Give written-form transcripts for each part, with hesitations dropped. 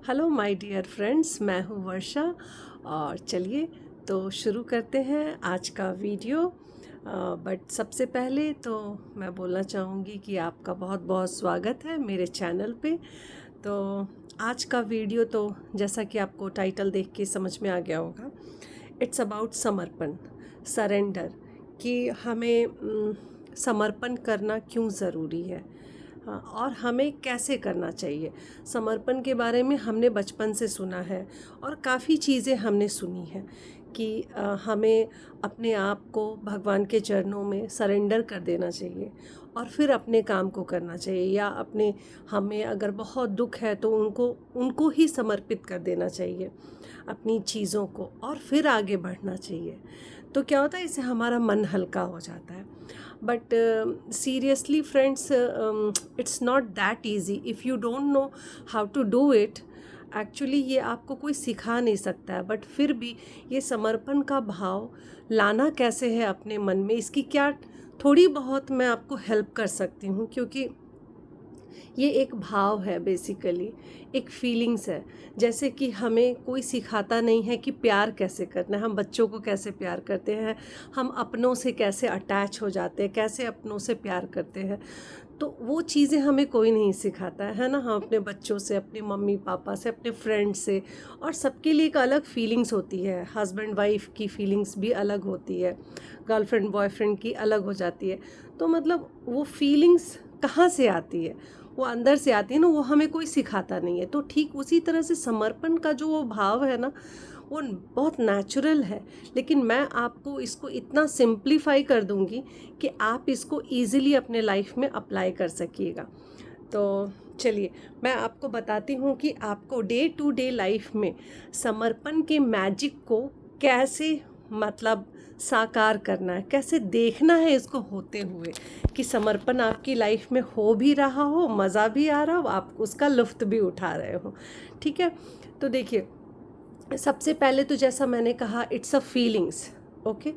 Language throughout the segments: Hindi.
हेलो माय डियर फ्रेंड्स, मैं हूँ वर्षा। और चलिए तो शुरू करते हैं आज का वीडियो। बट सबसे पहले तो मैं बोलना चाहूँगी कि आपका बहुत बहुत स्वागत है मेरे चैनल पे। तो आज का वीडियो तो जैसा कि आपको टाइटल देख के समझ में आ गया होगा, इट्स अबाउट समर्पण, सरेंडर, कि हमें समर्पण करना क्यों ज़रूरी है। हाँ, और हमें कैसे करना चाहिए। समर्पण के बारे में हमने बचपन से सुना है और काफ़ी चीज़ें हमने सुनी हैं कि हमें अपने आप को भगवान के चरणों में सरेंडर कर देना चाहिए और फिर अपने काम को करना चाहिए, या अपने हमें अगर बहुत दुख है तो उनको उनको ही समर्पित कर देना चाहिए अपनी चीज़ों को, और फिर आगे बढ़ना चाहिए। तो क्या होता है, इससे हमारा मन हल्का हो जाता है। But seriously friends, it's not that easy if you don't know how to do it. Actually ये आपको कोई सिखा नहीं सकता है, बट फिर भी ये समर्पण का भाव लाना कैसे है अपने मन में, इसकी क्या थोड़ी बहुत मैं आपको हेल्प कर सकती हूँ, क्योंकि ये एक भाव है, बेसिकली एक फीलिंग्स है। जैसे कि हमें कोई सिखाता नहीं है कि प्यार कैसे करना है, हम बच्चों को कैसे प्यार करते हैं, हम अपनों से कैसे अटैच हो जाते हैं, कैसे अपनों से प्यार करते हैं। तो वो चीज़ें हमें कोई नहीं सिखाता है ना। हम अपने बच्चों से, अपने मम्मी पापा से, अपने फ्रेंड से, और सबके लिए एक अलग फीलिंग्स होती है। हस्बैंड वाइफ की फीलिंग्स भी अलग होती है, गर्लफ्रेंड बॉयफ्रेंड की अलग हो जाती है। तो मतलब वो फीलिंग्स कहाँ से आती है, वो अंदर से आती है ना, वो हमें कोई सिखाता नहीं है। तो ठीक उसी तरह से समर्पण का जो वो भाव है ना, वो बहुत नेचुरल है। लेकिन मैं आपको इसको इतना सिंप्लीफाई कर दूंगी कि आप इसको ईज़िली अपने लाइफ में अप्लाई कर सकिएगा। तो चलिए मैं आपको बताती हूँ कि आपको डे टू डे लाइफ में समर्पण के मैजिक को कैसे, मतलब साकार करना है, कैसे देखना है इसको होते हुए, कि समर्पण आपकी लाइफ में हो भी रहा हो, मज़ा भी आ रहा हो, आप उसका लुत्फ़ भी उठा रहे हो। ठीक है, तो देखिए, सबसे पहले तो जैसा मैंने कहा, it's a feelings, okay.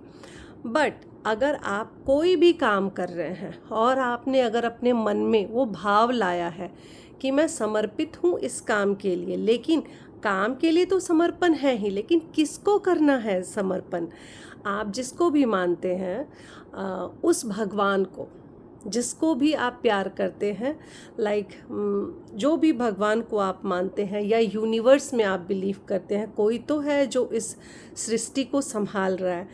But अगर आप कोई भी काम कर रहे हैं और आपने अगर अपने मन में वो भाव लाया है कि मैं समर्पित हूँ इस काम के लिए, लेकिन काम के लिए तो समर्पण है ही, लेकिन किसको करना है समर्पण, आप जिसको भी मानते हैं, उस भगवान को, जिसको भी आप प्यार करते हैं, लाइक जो भी भगवान को आप मानते हैं या यूनिवर्स में आप बिलीव करते हैं, कोई तो है जो इस सृष्टि को संभाल रहा है,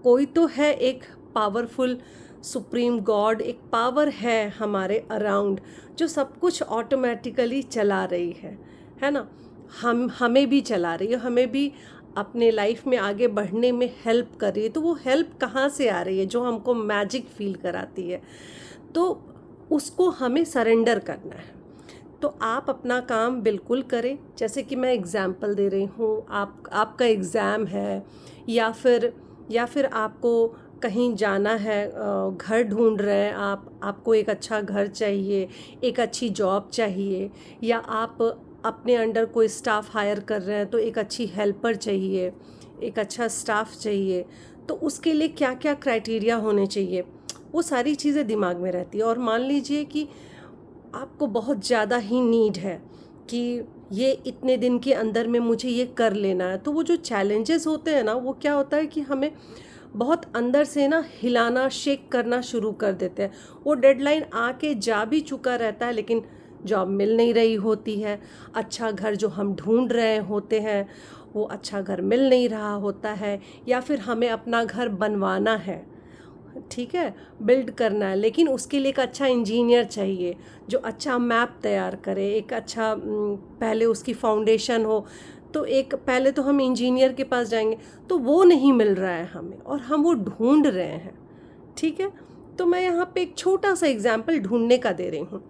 कोई तो है एक पावरफुल सुप्रीम गॉड, एक पावर है हमारे अराउंड जो सब कुछ ऑटोमेटिकली चला रही है ना। हमें भी चला रही है, हमें भी अपने लाइफ में आगे बढ़ने में हेल्प कर रही है। तो वो हेल्प कहाँ से आ रही है, जो हमको मैजिक फील कराती है, तो उसको हमें सरेंडर करना है। तो आप अपना काम बिल्कुल करें। जैसे कि मैं एग्ज़ाम्पल दे रही हूँ, आपका एग्ज़ाम है, या फिर आपको कहीं जाना है, घर ढूंढ रहे हैं आपको एक अच्छा घर चाहिए, एक अच्छी जॉब चाहिए, या आप अपने अंडर कोई स्टाफ हायर कर रहे हैं तो एक अच्छी हेल्पर चाहिए, एक अच्छा स्टाफ चाहिए। तो उसके लिए क्या क्या क्राइटेरिया होने चाहिए, वो सारी चीज़ें दिमाग में रहती है। और मान लीजिए कि आपको बहुत ज़्यादा ही नीड है कि ये इतने दिन के अंदर में मुझे ये कर लेना है, तो वो जो चैलेंजेस होते हैं ना, वो क्या होता है कि हमें बहुत अंदर से ना हिलाना, शेक करना शुरू कर देते हैं। वो डेडलाइन आके जा भी चुका रहता है, लेकिन जॉब मिल नहीं रही होती है, अच्छा घर जो हम ढूंढ रहे होते हैं वो अच्छा घर मिल नहीं रहा होता है, या फिर हमें अपना घर बनवाना है, ठीक है, बिल्ड करना है, लेकिन उसके लिए एक अच्छा इंजीनियर चाहिए जो अच्छा मैप तैयार करे, एक अच्छा पहले उसकी फाउंडेशन हो। तो एक पहले तो हम इंजीनियर के पास जाएंगे, तो वो नहीं मिल रहा है हमें, और हम वो ढूंढ रहे हैं। ठीक है, तो मैं यहाँ पे एक छोटा सा एग्जाम्पल ढूंढने का दे रही हूँ।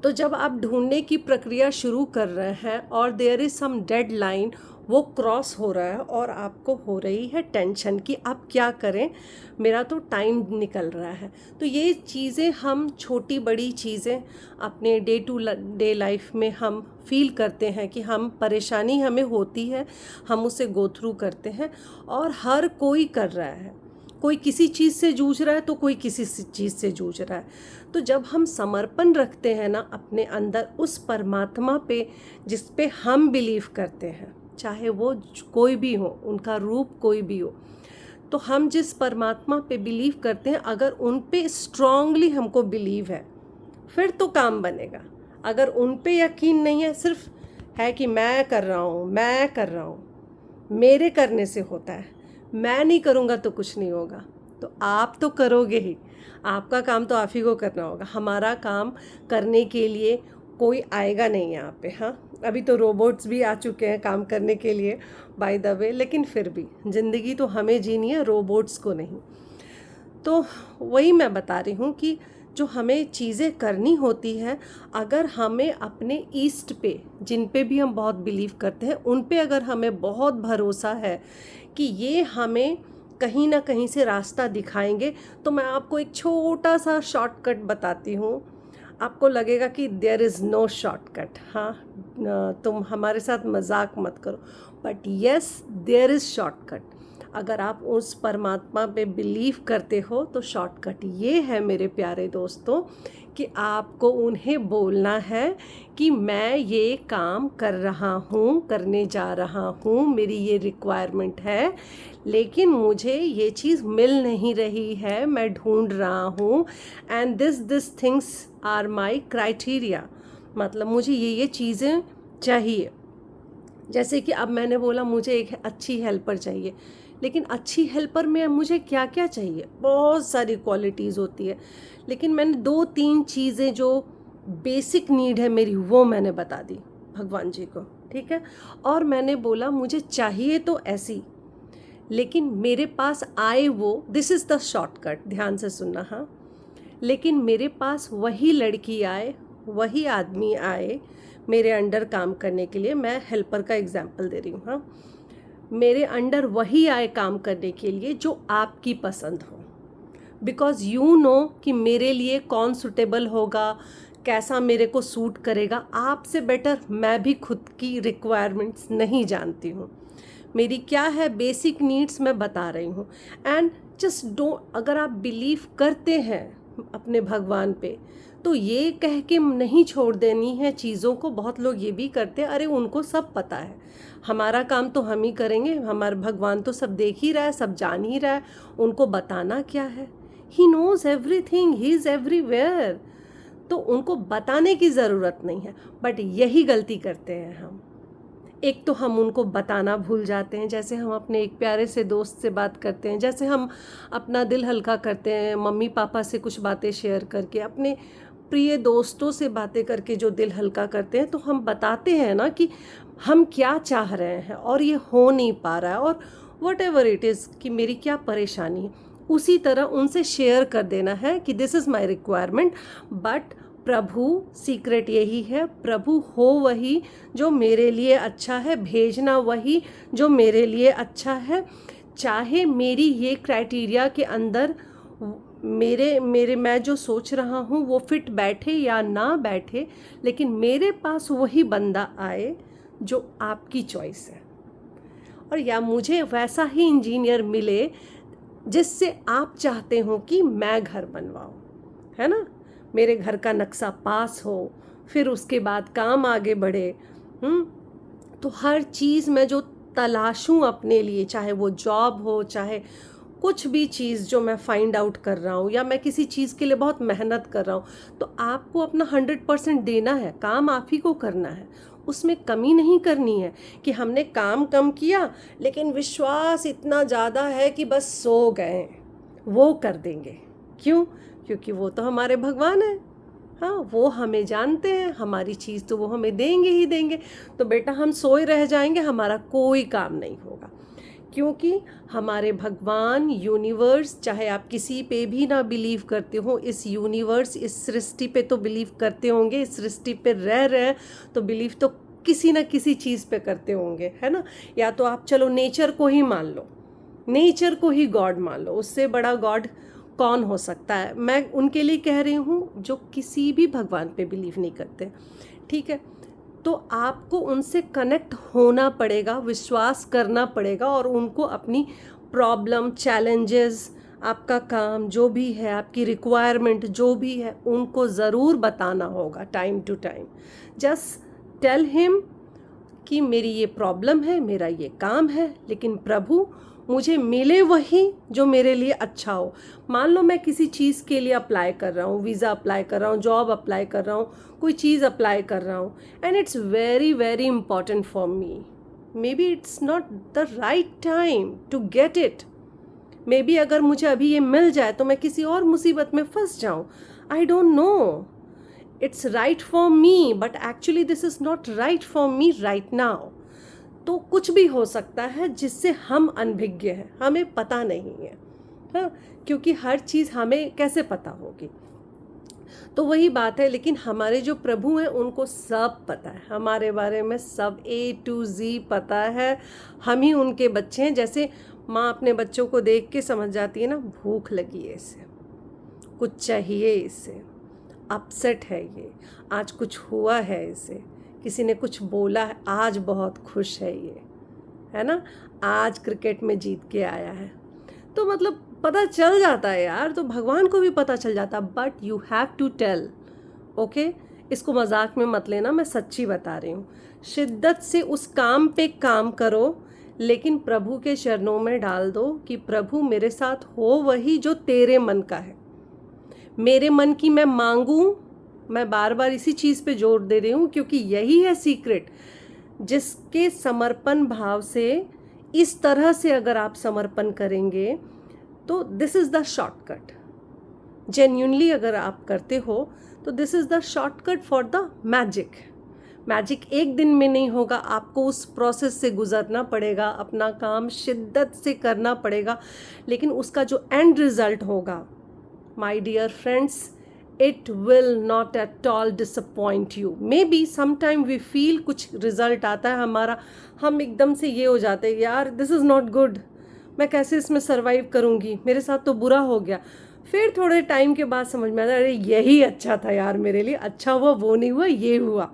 तो जब आप ढूंढने की प्रक्रिया शुरू कर रहे हैं और देयर इज़ सम डेडलाइन, वो क्रॉस हो रहा है और आपको हो रही है टेंशन कि आप क्या करें, मेरा तो टाइम निकल रहा है। तो ये चीज़ें, हम छोटी बड़ी चीज़ें अपने डे टू डे लाइफ में हम फील करते हैं कि हम परेशानी हमें होती है, हम उसे गो थ्रू करते हैं, और हर कोई कर रहा है। कोई किसी चीज़ से जूझ रहा है तो कोई किसी चीज़ से जूझ रहा है। तो जब हम समर्पण रखते हैं ना अपने अंदर उस परमात्मा पे जिस पे हम बिलीव करते हैं, चाहे वो कोई भी हो, उनका रूप कोई भी हो, तो हम जिस परमात्मा पे बिलीव करते हैं अगर उन पे स्ट्रांगली हमको बिलीव है फिर तो काम बनेगा। अगर उन पे यकीन नहीं है, सिर्फ है कि मैं कर रहा हूँ, मेरे करने से होता है, मैं नहीं करूँगा तो कुछ नहीं होगा, तो आप तो करोगे ही। आपका काम तो आप ही को करना होगा। हमारा काम करने के लिए कोई आएगा नहीं यहाँ पे। हाँ, अभी तो रोबोट्स भी आ चुके हैं काम करने के लिए बाय द वे, लेकिन फिर भी ज़िंदगी तो हमें जीनी है, रोबोट्स को नहीं। तो वही मैं बता रही हूँ कि जो हमें चीज़ें करनी होती हैं, अगर हमें अपने ईस्ट पे, जिन पे भी हम बहुत बिलीव करते हैं, उन पे अगर हमें बहुत भरोसा है कि ये हमें कहीं ना कहीं से रास्ता दिखाएंगे, तो मैं आपको एक छोटा सा शॉर्टकट बताती हूँ। आपको लगेगा कि देयर इज़ नो शॉर्टकट। हाँ, तुम हमारे साथ मजाक मत करो, but yes there is shortcut. अगर आप उस परमात्मा पे बिलीव करते हो तो शॉर्टकट ये है मेरे प्यारे दोस्तों कि आपको उन्हें बोलना है कि मैं ये काम कर रहा हूँ, करने जा रहा हूँ, मेरी ये रिक्वायरमेंट है, लेकिन मुझे ये चीज़ मिल नहीं रही है, मैं ढूंढ रहा हूँ, and this things are my criteria. मतलब मुझे ये चीज़ें चाहिए। जैसे कि अब मैंने बोला मुझे एक अच्छी हेल्पर चाहिए, लेकिन अच्छी हेल्पर में मुझे क्या क्या चाहिए, बहुत सारी क्वालिटीज़ होती है, लेकिन मैंने 2-3 चीज़ें जो बेसिक नीड है मेरी वो मैंने बता दी भगवान जी को, ठीक है। और मैंने बोला मुझे चाहिए तो ऐसी, लेकिन मेरे पास आए वो, दिस इज़ द शॉर्टकट, ध्यान से सुनना। हाँ, लेकिन मेरे पास वही लड़की आए, वही आदमी आए मेरे अंडर काम करने के लिए। मैं हेल्पर का एग्जाम्पल दे रही हूँ। हाँ, मेरे अंडर वही आए काम करने के लिए जो आपकी पसंद हो, बिकॉज़ यू नो कि मेरे लिए कौन सुटेबल होगा, कैसा मेरे को सूट करेगा। आपसे बेटर मैं भी खुद की रिक्वायरमेंट्स नहीं जानती हूँ, मेरी क्या है बेसिक नीड्स मैं बता रही हूँ। एंड जस्ट डोंट, अगर आप बिलीव करते हैं अपने भगवान पे, तो ये कह के नहीं छोड़ देनी है चीज़ों को। बहुत लोग ये भी करते हैं, अरे उनको सब पता है, हमारा काम तो हम ही करेंगे, हमारा भगवान तो सब देख ही रहा है, सब जान ही रहा है, उनको बताना क्या है। He knows everything, he is everywhere, तो उनको बताने की ज़रूरत नहीं है। बट यही गलती करते हैं हम, एक तो हम उनको बताना भूल जाते हैं। जैसे हम अपने एक प्यारे से दोस्त से बात करते हैं, जैसे हम अपना दिल हल्का करते हैं मम्मी पापा से कुछ बातें शेयर करके, अपने प्रिय दोस्तों से बातें करके जो दिल हल्का करते हैं, तो हम बताते हैं ना कि हम क्या चाह रहे हैं और ये हो नहीं पा रहा है, और वट एवर इट इज़ कि मेरी क्या परेशानी है, उसी तरह उनसे शेयर कर देना है कि this is my requirement. But Prabhu, secret यही है, प्रभु हो वही जो मेरे लिए अच्छा है, भेजना वही जो मेरे लिए अच्छा है। चाहे मेरी ये क्राइटेरिया के अंदर मेरे मैं जो सोच रहा हूँ वो फिट बैठे या ना बैठे, लेकिन मेरे पास वही बंदा आए जो आपकी चॉइस है, और या मुझे वैसा ही इंजीनियर मिले जिससे आप चाहते हो कि मैं घर बनवाऊँ, है ना, मेरे घर का नक्शा पास हो, फिर उसके बाद काम आगे बढ़े। तो हर चीज़ मैं जो तलाशूं अपने लिए, चाहे वो जॉब हो, चाहे कुछ भी चीज़ जो मैं फाइंड आउट कर रहा हूँ, या मैं किसी चीज़ के लिए बहुत मेहनत कर रहा हूँ, तो आपको अपना 100% देना है, काम आप ही को करना है, उसमें कमी नहीं करनी है कि हमने काम कम किया लेकिन विश्वास इतना ज़्यादा है कि बस सो गए, वो कर देंगे। क्यों? क्योंकि वो तो हमारे भगवान हैं। हाँ, वो हमें जानते हैं, हमारी चीज़ तो वो हमें देंगे ही देंगे। तो बेटा हम सोए रह जाएंगे, हमारा कोई काम नहीं होगा, क्योंकि हमारे भगवान, यूनिवर्स, चाहे आप किसी पे भी ना बिलीव करते हो, इस यूनिवर्स, इस सृष्टि पे तो बिलीव करते होंगे, इस सृष्टि पे रह रहे हैं तो बिलीव तो किसी ना किसी चीज़ पे करते होंगे, है ना। या तो आप चलो नेचर को ही मान लो, नेचर को ही गॉड मान लो, उससे बड़ा गॉड कौन हो सकता है। मैं उनके लिए कह रही हूँ जो किसी भी भगवान पे बिलीव नहीं करते, ठीक है। तो आपको उनसे कनेक्ट होना पड़ेगा, विश्वास करना पड़ेगा, और उनको अपनी प्रॉब्लम, चैलेंजेस, आपका काम जो भी है, आपकी रिक्वायरमेंट जो भी है, उनको ज़रूर बताना होगा time to time. Just tell him कि मेरी ये प्रॉब्लम है, मेरा ये काम है, लेकिन प्रभु मुझे मिले वही जो मेरे लिए अच्छा हो। मान लो मैं किसी चीज़ के लिए अप्लाई कर रहा हूँ, वीज़ा अप्लाई कर रहा हूँ, जॉब अप्लाई कर रहा हूँ, कोई चीज़ अप्लाई कर रहा हूँ, and it's very very important for me. Maybe it's not the right time to get it. Maybe अगर मुझे अभी ये मिल जाए तो मैं किसी और मुसीबत में फंस जाऊँ। I don't know, it's right for me, but actually this is not right for me right now. तो कुछ भी हो सकता है जिससे हम अनभिज्ञ हैं, हमें पता नहीं है। हाँ, क्योंकि हर चीज़ हमें कैसे पता होगी। तो वही बात है, लेकिन हमारे जो प्रभु हैं उनको सब पता है, हमारे बारे में सब A to Z पता है। हम ही उनके बच्चे हैं। जैसे माँ अपने बच्चों को देख के समझ जाती है ना, भूख लगी है इसे, कुछ चाहिए इसे, अपसेट है ये, आज कुछ हुआ है इसे, किसी ने कुछ बोला है, आज बहुत खुश है ये, है ना, आज क्रिकेट में जीत के आया है। तो मतलब पता चल जाता है यार, तो भगवान को भी पता चल जाता। But you have to tell, okay. इसको मजाक में मत लेना, मैं सच्ची बता रही हूँ। शिद्दत से उस काम पे काम करो, लेकिन प्रभु के चरणों में डाल दो कि प्रभु मेरे साथ हो वही जो तेरे मन का है। मेरे मन की मैं मांगूं, मैं बार बार इसी चीज़ पे जोर दे रही हूँ, क्योंकि यही है सीक्रेट। जिसके समर्पण भाव से, इस तरह से अगर आप समर्पण करेंगे तो this is the shortcut. Genuinely अगर आप करते हो तो this is the shortcut for the magic. Magic एक दिन में नहीं होगा, आपको उस प्रोसेस से गुजरना पड़ेगा, अपना काम शिद्दत से करना पड़ेगा, लेकिन उसका जो एंड रिज़ल्ट होगा, my dear friends, it will not at all disappoint you. Maybe sometime we feel कुछ रिजल्ट आता है हमारा, हम एकदम से ये हो जाते हैं, यार दिस इज़ नॉट गुड, मैं कैसे इसमें सर्वाइव करूँगी, मेरे साथ तो बुरा हो गया। फिर थोड़े टाइम के बाद समझ में आता है, अरे यही अच्छा था यार मेरे लिए, अच्छा हुआ वो नहीं हुआ ये हुआ,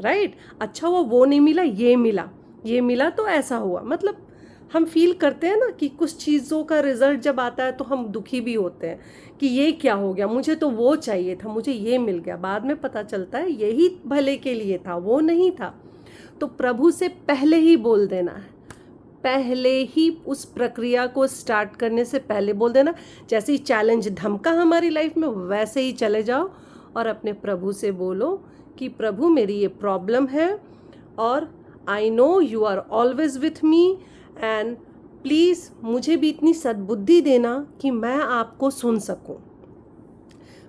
राइट, अच्छा हुआ वो नहीं मिला ये मिला, ये मिला तो ऐसा हुआ। मतलब हम फील करते हैं ना कि कुछ चीज़ों का रिज़ल्ट जब आता है तो हम दुखी भी होते हैं कि ये क्या हो गया, मुझे तो वो चाहिए था, मुझे ये मिल गया। बाद में पता चलता है यही भले के लिए था, वो नहीं था। तो प्रभु से पहले ही बोल देना है, पहले ही उस प्रक्रिया को स्टार्ट करने से पहले बोल देना। जैसे ही चैलेंज धमका हमारी लाइफ में, वैसे ही चले जाओ और अपने प्रभु से बोलो कि प्रभु मेरी ये प्रॉब्लम है, और I know you are always with me, and please मुझे भी इतनी सद्बुद्धि देना कि मैं आपको सुन सकूं।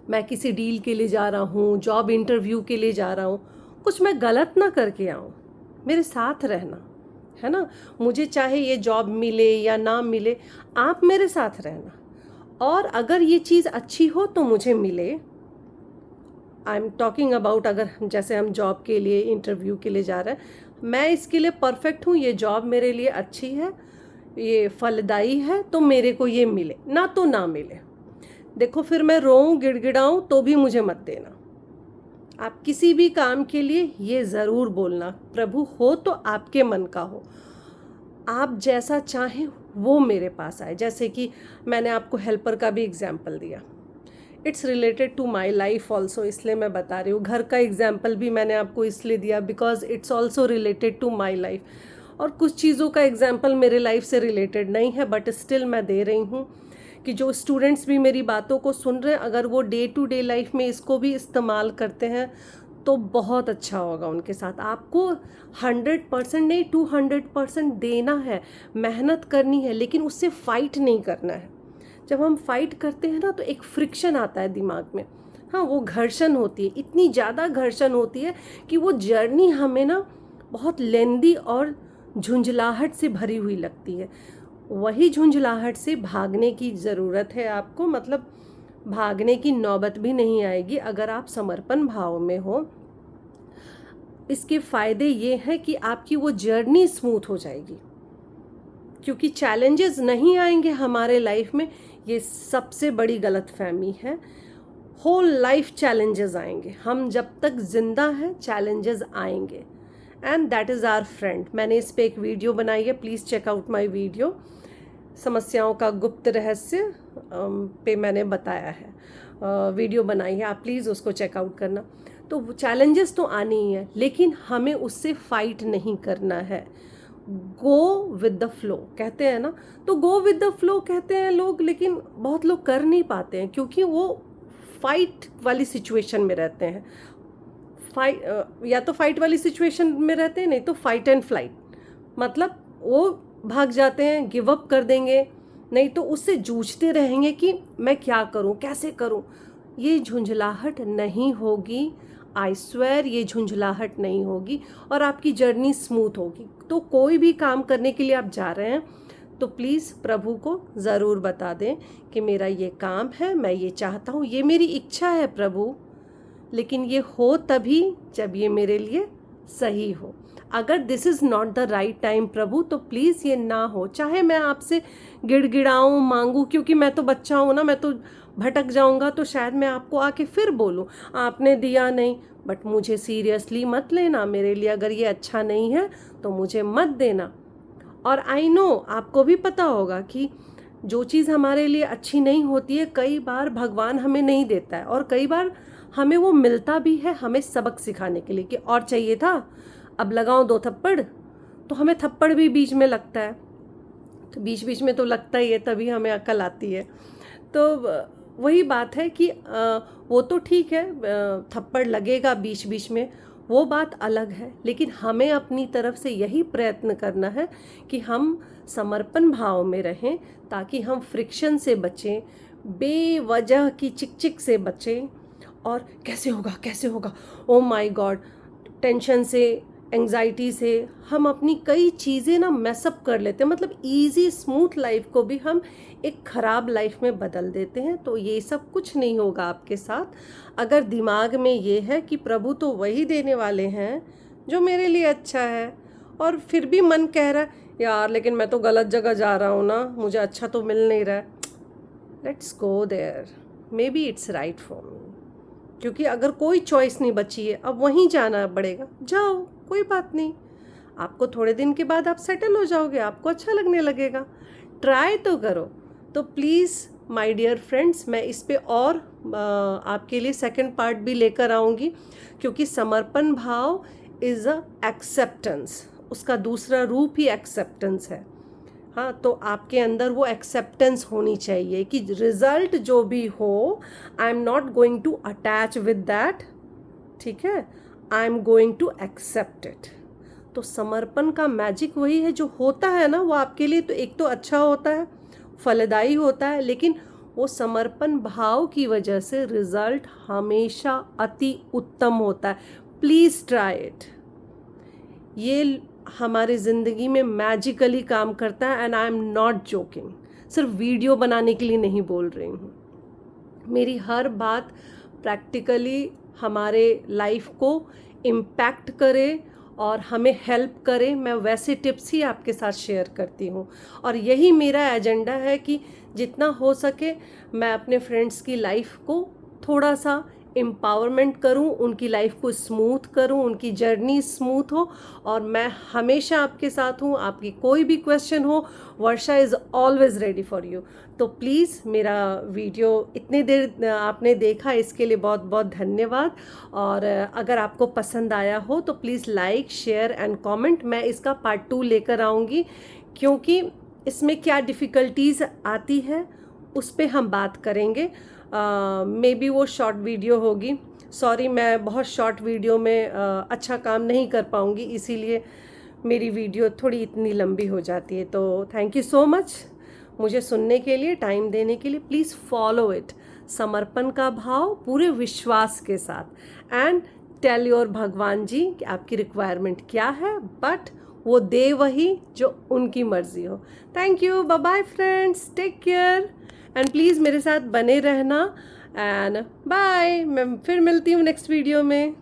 मैं किसी डील के लिए जा रहा हूँ, जॉब इंटरव्यू के लिए जा रहा हूँ, कुछ मैं गलत ना करके आऊँ, मेरे साथ रहना, है ना। मुझे चाहे ये जॉब मिले या ना मिले, आप मेरे साथ रहना, और अगर ये चीज़ अच्छी हो तो मुझे मिले। आई एम टॉकिंग अबाउट, अगर जैसे हम जॉब के लिए इंटरव्यू के लिए जा रहे हैं, मैं इसके लिए परफेक्ट हूँ, ये जॉब मेरे लिए अच्छी है, ये फलदायी है, तो मेरे को ये मिले, ना तो ना मिले। देखो फिर मैं रोऊं गिड़गिड़ाऊं तो भी मुझे मत देना। आप किसी भी काम के लिए ये ज़रूर बोलना, प्रभु हो तो आपके मन का हो, आप जैसा चाहें वो मेरे पास आए। जैसे कि मैंने आपको हेल्पर का भी एग्जाम्पल दिया, it's related to my life also, इसलिए मैं बता रही हूँ। घर का एग्जाम्पल भी मैंने आपको इसलिए दिया because it's also related to my life, और कुछ चीज़ों का एग्जाम्पल मेरे लाइफ से रिलेटेड नहीं है, बट स्टिल मैं दे रही हूँ कि जो स्टूडेंट्स भी मेरी बातों को सुन रहे हैं, अगर वो डे टू डे लाइफ में इसको भी इस्तेमाल करते हैं तो बहुत अच्छा होगा उनके साथ। आपको 100% नहीं 200% देना है, मेहनत करनी है, लेकिन उससे फाइट नहीं करना है। जब हम फाइट करते हैं ना तो एक फ्रिक्शन आता है दिमाग में, हाँ वो घर्षण होती है, इतनी ज़्यादा घर्षण होती है कि वो जर्नी हमें ना बहुत लेंदी और झुंझलाहट से भरी हुई लगती है। वही झुंझलाहट से भागने की ज़रूरत है आपको, मतलब भागने की नौबत भी नहीं आएगी अगर आप समर्पण भाव में हो। इसके फ़ायदे ये हैं कि आपकी वो जर्नी स्मूथ हो जाएगी, क्योंकि चैलेंजेस नहीं आएंगे हमारे लाइफ में, ये सबसे बड़ी गलतफहमी है। होल लाइफ चैलेंजेस आएंगे, हम जब तक जिंदा हैं चैलेंजेस आएंगे, and that is our friend. मैंने इस पे एक वीडियो बनाई है, please check out my video. समस्याओं का गुप्त रहस्य पे मैंने बताया है, वीडियो बनाई है, आप प्लीज़ उसको चेकआउट करना। तो चैलेंजेस तो आनी ही है, लेकिन हमें उससे फाइट नहीं करना है। गो विद द फ्लो कहते हैं ना, तो गो विद द फ्लो कहते हैं लोग, लेकिन बहुत लोग कर नहीं पाते हैं क्योंकि वो फाइट वाली सिचुएशन में रहते हैं। या तो फाइट वाली सिचुएशन में रहते हैं, नहीं तो फाइट एंड फ्लाइट, मतलब वो भाग जाते हैं, गिव अप कर देंगे, नहीं तो उससे जूझते रहेंगे कि मैं क्या करूं, कैसे करूं। ये झुंझलाहट नहीं होगी, आई स्वेयर ये झुंझलाहट नहीं होगी, और आपकी जर्नी स्मूथ होगी। तो कोई भी काम करने के लिए आप जा रहे हैं तो प्लीज़ प्रभु को ज़रूर बता दें कि मेरा ये काम है, मैं ये चाहता हूँ, ये मेरी इच्छा है प्रभु, लेकिन ये हो तभी जब ये मेरे लिए सही हो। अगर this is not the right time Prabhu, तो प्लीज़ ये ना हो। चाहे मैं आपसे गिड़गिड़ाऊँ, मांगूँ, क्योंकि मैं तो बच्चा हूँ ना, मैं तो भटक जाऊँगा, तो शायद मैं आपको आके फिर बोलूँ आपने दिया नहीं, बट मुझे सीरियसली मत लेना, मेरे लिए अगर ये अच्छा नहीं है तो मुझे मत देना। और आई नो आपको भी पता होगा कि जो चीज़ हमारे लिए अच्छी नहीं होती है, कई बार भगवान हमें नहीं देता है, और कई बार हमें वो मिलता भी है हमें सबक सिखाने के लिए कि और चाहिए था, अब लगाओ 2 थप्पड़। तो हमें थप्पड़ भी बीच में लगता है, तो बीच बीच में तो लगता ही है, तभी हमें अकल आती है। तो वही बात है कि वो तो ठीक है, थप्पड़ लगेगा बीच बीच में, वो बात अलग है, लेकिन हमें अपनी तरफ से यही प्रयत्न करना है कि हम समर्पण भाव में रहें, ताकि हम फ्रिक्शन से बचें, बेवजह की चिक चिक से बचें, और कैसे होगा कैसे होगा, ओ माय गॉड, टेंशन से, एंग्जाइटी से हम अपनी कई चीज़ें ना मैसअप कर लेते हैं, मतलब इजी स्मूथ लाइफ को भी हम एक ख़राब लाइफ में बदल देते हैं। तो ये सब कुछ नहीं होगा आपके साथ अगर दिमाग में ये है कि प्रभु तो वही देने वाले हैं जो मेरे लिए अच्छा है, और फिर भी मन कह रहा है यार लेकिन मैं तो गलत जगह जा रहा हूँ ना, मुझे अच्छा तो मिल नहीं रहा है। Let's go there, maybe it's right for me, क्योंकि अगर कोई चॉइस नहीं बची है, अब वहीं जाना पड़ेगा, जाओ, कोई बात नहीं। आपको थोड़े दिन के बाद आप सेटल हो जाओगे, आपको अच्छा लगने लगेगा, ट्राई तो करो। तो प्लीज़ माय डियर फ्रेंड्स, मैं इस पे और आपके लिए सेकंड पार्ट भी लेकर आऊँगी, क्योंकि समर्पण भाव इज़ अ एक्सेप्टेंस, उसका दूसरा रूप ही एक्सेप्टेंस है। हाँ, तो आपके अंदर वो एक्सेप्टेंस होनी चाहिए कि रिजल्ट जो भी हो, I am not going to attach with that, ठीक है, I am going to accept it. तो समर्पण का मैजिक वही है, जो होता है ना वो आपके लिए तो एक तो अच्छा होता है, फलदायी होता है, लेकिन वो समर्पण भाव की वजह से रिजल्ट हमेशा अति उत्तम होता है। प्लीज़ ट्राई इट, ये हमारी ज़िंदगी में मैजिकली काम करता है, and I am not joking, सिर्फ वीडियो बनाने के लिए नहीं बोल रही हूँ। मेरी हर बात प्रैक्टिकली हमारे लाइफ को इम्पैक्ट करे और हमें हेल्प करे, मैं वैसे टिप्स ही आपके साथ शेयर करती हूँ, और यही मेरा एजेंडा है कि जितना हो सके मैं अपने फ्रेंड्स की लाइफ को थोड़ा सा एम्पावरमेंट करूं, उनकी लाइफ को स्मूथ करूं, उनकी जर्नी स्मूथ हो, और मैं हमेशा आपके साथ हूं। आपकी कोई भी क्वेश्चन हो, Varsha is always ready for you. तो प्लीज़ मेरा वीडियो इतनी देर आपने देखा, इसके लिए बहुत बहुत धन्यवाद। और अगर आपको पसंद आया हो तो please like, share and comment. मैं इसका पार्ट 2 लेकर आऊँगी, क्योंकि इसमें क्या डिफ़िकल्टीज़ आती है उस पर हम बात करेंगे। मे बी वो शॉर्ट वीडियो होगी, सॉरी मैं बहुत शॉर्ट वीडियो में अच्छा काम नहीं कर पाऊँगी, इसीलिए मेरी वीडियो थोड़ी इतनी लंबी हो जाती है। तो थैंक यू सो मच मुझे सुनने के लिए, टाइम देने के लिए। प्लीज़ फॉलो इट, समर्पण का भाव पूरे विश्वास के साथ, एंड टेल योर भगवान जी कि आपकी रिक्वायरमेंट क्या है, बट वो दे वही जो उनकी मर्जी हो। Thank you, bye bye friends, take care, and please मेरे साथ बने रहना, एंड बाय। मैं फिर मिलती हूँ नेक्स्ट वीडियो में।